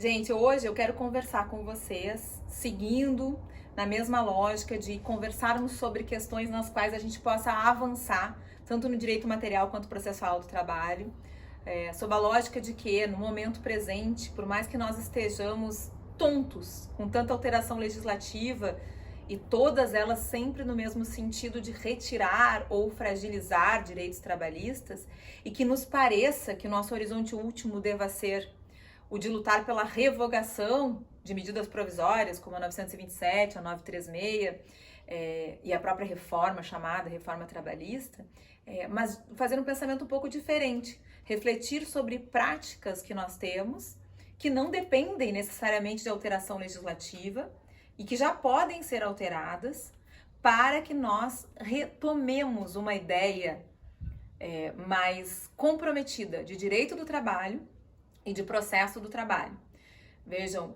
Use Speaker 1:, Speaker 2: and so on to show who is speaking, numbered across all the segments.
Speaker 1: Gente, hoje eu quero conversar com vocês, seguindo na mesma lógica de conversarmos sobre questões nas quais a gente possa avançar, tanto no direito material quanto processual do trabalho, sob a lógica de que, no momento presente, por mais que nós estejamos tontos com tanta alteração legislativa, e todas elas sempre no mesmo sentido de retirar ou fragilizar direitos trabalhistas, e que nos pareça que o nosso horizonte último deva ser o de lutar pela revogação de medidas provisórias, como a 927, a 936, e a própria reforma chamada reforma trabalhista, mas fazer um pensamento um pouco diferente, refletir sobre práticas que nós temos, que não dependem necessariamente de alteração legislativa e que já podem ser alteradas para que nós retomemos uma ideia mais comprometida de direito do trabalho e de processo do trabalho. Vejam,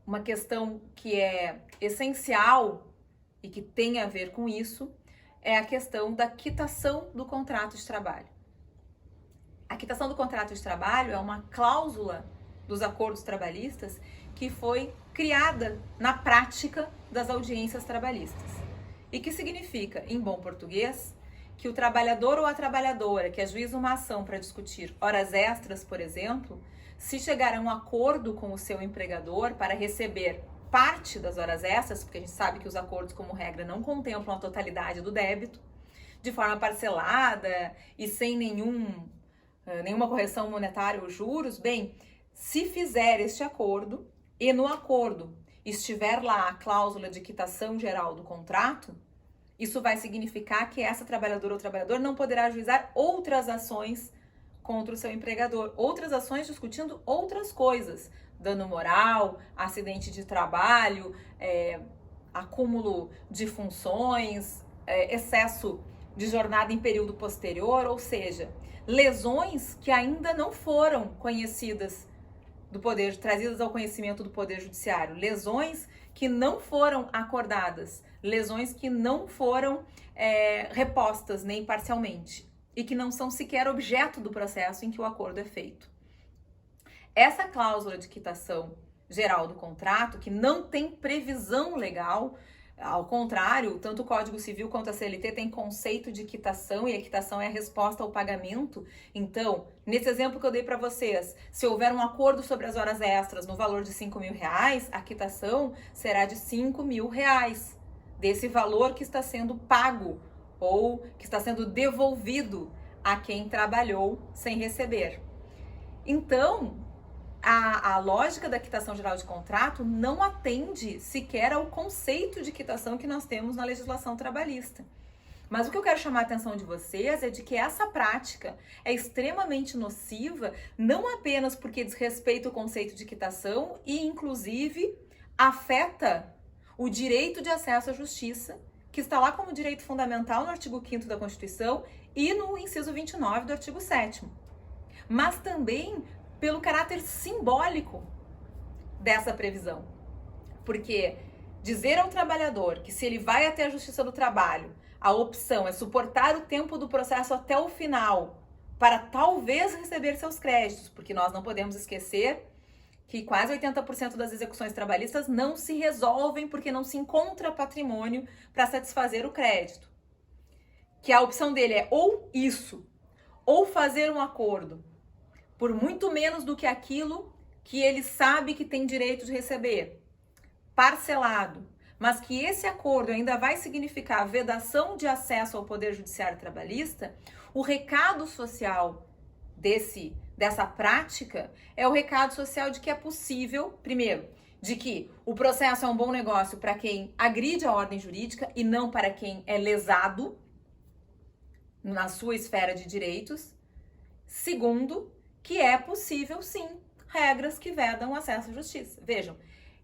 Speaker 1: uma questão que é essencial e que tem a ver com isso é a questão da quitação do contrato de trabalho. A quitação do contrato de trabalho é uma cláusula dos acordos trabalhistas que foi criada na prática das audiências trabalhistas. E que significa, em bom português, que o trabalhador ou a trabalhadora que ajuiza uma ação para discutir horas extras, por exemplo, se chegar a um acordo com o seu empregador para receber parte das horas extras, porque a gente sabe que os acordos, como regra, não contemplam a totalidade do débito, de forma parcelada e sem nenhuma correção monetária ou juros, bem, se fizer este acordo e no acordo estiver lá a cláusula de quitação geral do contrato, isso vai significar que essa trabalhadora ou trabalhador não poderá ajuizar outras ações contra o seu empregador, outras ações discutindo outras coisas, dano moral, acidente de trabalho, acúmulo de funções, excesso de jornada em período posterior, ou seja, lesões que ainda não foram conhecidas do poder, trazidas ao conhecimento do Poder Judiciário, lesões que não foram acordadas, lesões que não foram repostas nem parcialmente e que não são sequer objeto do processo em que o acordo é feito. Essa cláusula de quitação geral do contrato, que não tem previsão legal, ao contrário, tanto o Código Civil quanto a CLT tem conceito de quitação, e a quitação é a resposta ao pagamento. Então, nesse exemplo que eu dei para vocês, se houver um acordo sobre as horas extras no valor de R$5.000, a quitação será de R$5.000, desse valor que está sendo pago ou que está sendo devolvido a quem trabalhou sem receber. Então, a lógica da quitação geral de contrato não atende sequer ao conceito de quitação que nós temos na legislação trabalhista. Mas o que eu quero chamar a atenção de vocês é de que essa prática é extremamente nociva, não apenas porque desrespeita o conceito de quitação e, inclusive, afeta o direito de acesso à justiça, que está lá como direito fundamental no artigo 5º da Constituição e no inciso 29 do artigo 7º. Mas também pelo caráter simbólico dessa previsão. Porque dizer ao trabalhador que se ele vai até a Justiça do Trabalho, a opção é suportar o tempo do processo até o final para talvez receber seus créditos, porque nós não podemos esquecer que quase 80% das execuções trabalhistas não se resolvem porque não se encontra patrimônio para satisfazer o crédito. Que a opção dele é ou isso, ou fazer um acordo por muito menos do que aquilo que ele sabe que tem direito de receber, parcelado, mas que esse acordo ainda vai significar a vedação de acesso ao Poder Judiciário Trabalhista, o recado social dessa prática é o recado social de que é possível, primeiro, de que o processo é um bom negócio para quem agride a ordem jurídica e não para quem é lesado na sua esfera de direitos. Segundo, que é possível, sim, regras que vedam o acesso à justiça. Vejam,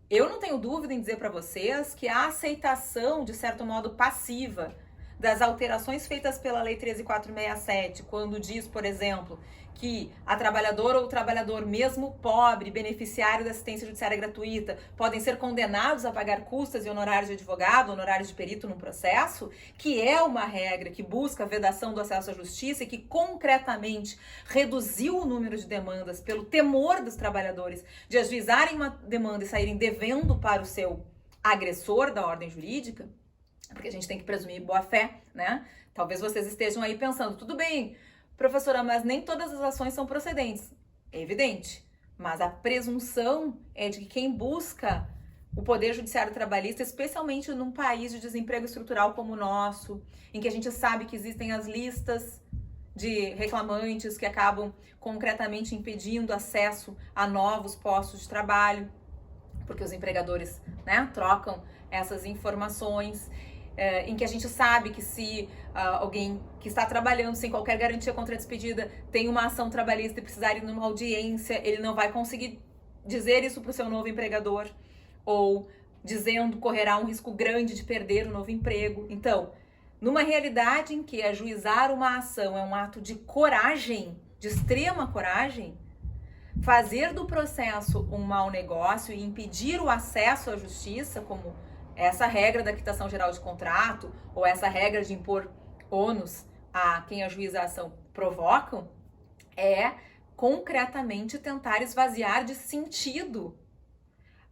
Speaker 1: eu não tenho dúvida em dizer para vocês que a aceitação, de certo modo, passiva das alterações feitas pela Lei 13.467, quando diz, por exemplo, que a trabalhadora ou o trabalhador, mesmo pobre, beneficiário da assistência judiciária gratuita, podem ser condenados a pagar custas e honorários de advogado, honorários de perito num processo, que é uma regra que busca a vedação do acesso à justiça e que concretamente reduziu o número de demandas pelo temor dos trabalhadores de ajuizarem uma demanda e saírem devendo para o seu agressor da ordem jurídica, porque a gente tem que presumir boa-fé, né? Talvez vocês estejam aí pensando, tudo bem, professora, mas nem todas as ações são procedentes. É evidente, mas a presunção é de que quem busca o Poder Judiciário Trabalhista, especialmente num país de desemprego estrutural como o nosso, em que a gente sabe que existem as listas de reclamantes que acabam concretamente impedindo acesso a novos postos de trabalho, porque os empregadores, né, trocam essas informações, em que a gente sabe que se alguém que está trabalhando sem qualquer garantia contra a despedida tem uma ação trabalhista e precisar ir numa audiência, ele não vai conseguir dizer isso para o seu novo empregador, ou dizendo correrá um risco grande de perder o novo emprego. Então, numa realidade em que ajuizar uma ação é um ato de coragem, de extrema coragem, fazer do processo um mau negócio e impedir o acesso à justiça, como essa regra da quitação geral de contrato, ou essa regra de impor ônus a quem ajuiza a ação provocam, é concretamente tentar esvaziar de sentido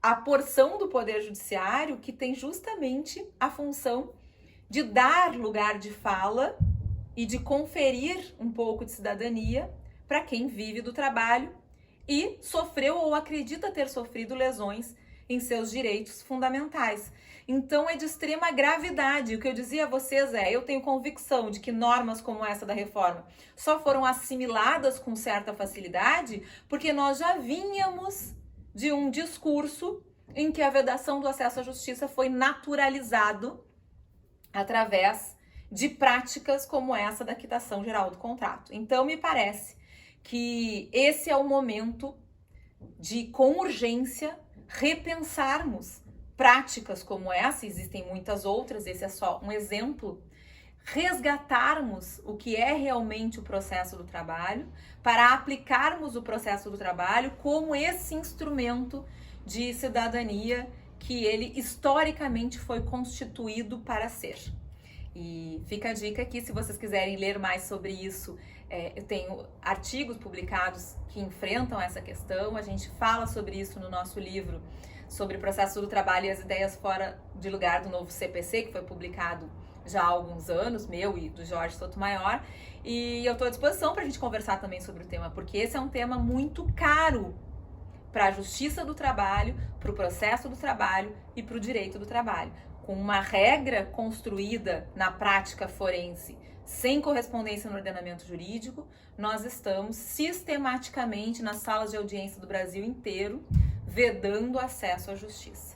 Speaker 1: a porção do Poder Judiciário que tem justamente a função de dar lugar de fala e de conferir um pouco de cidadania para quem vive do trabalho e sofreu ou acredita ter sofrido lesões em seus direitos fundamentais. Então é de extrema gravidade. O que eu dizia a vocês eu tenho convicção de que normas como essa da reforma só foram assimiladas com certa facilidade porque nós já vínhamos de um discurso em que a vedação do acesso à justiça foi naturalizado através de práticas como essa da quitação geral do contrato. Então me parece que esse é o momento de, com urgência, repensarmos práticas como essa, existem muitas outras, esse é só um exemplo, resgatarmos o que é realmente o processo do trabalho, para aplicarmos o processo do trabalho como esse instrumento de cidadania que ele historicamente foi constituído para ser. E fica a dica aqui, se vocês quiserem ler mais sobre isso, eu tenho artigos publicados que enfrentam essa questão, a gente fala sobre isso no nosso livro, sobre o processo do trabalho e as ideias fora de lugar do novo CPC, que foi publicado já há alguns anos, meu e do Jorge Sotomayor, e eu estou à disposição para a gente conversar também sobre o tema, porque esse é um tema muito caro para a justiça do trabalho, para o processo do trabalho e para o direito do trabalho. Com uma regra construída na prática forense sem correspondência no ordenamento jurídico, nós estamos sistematicamente nas salas de audiência do Brasil inteiro vedando acesso à justiça.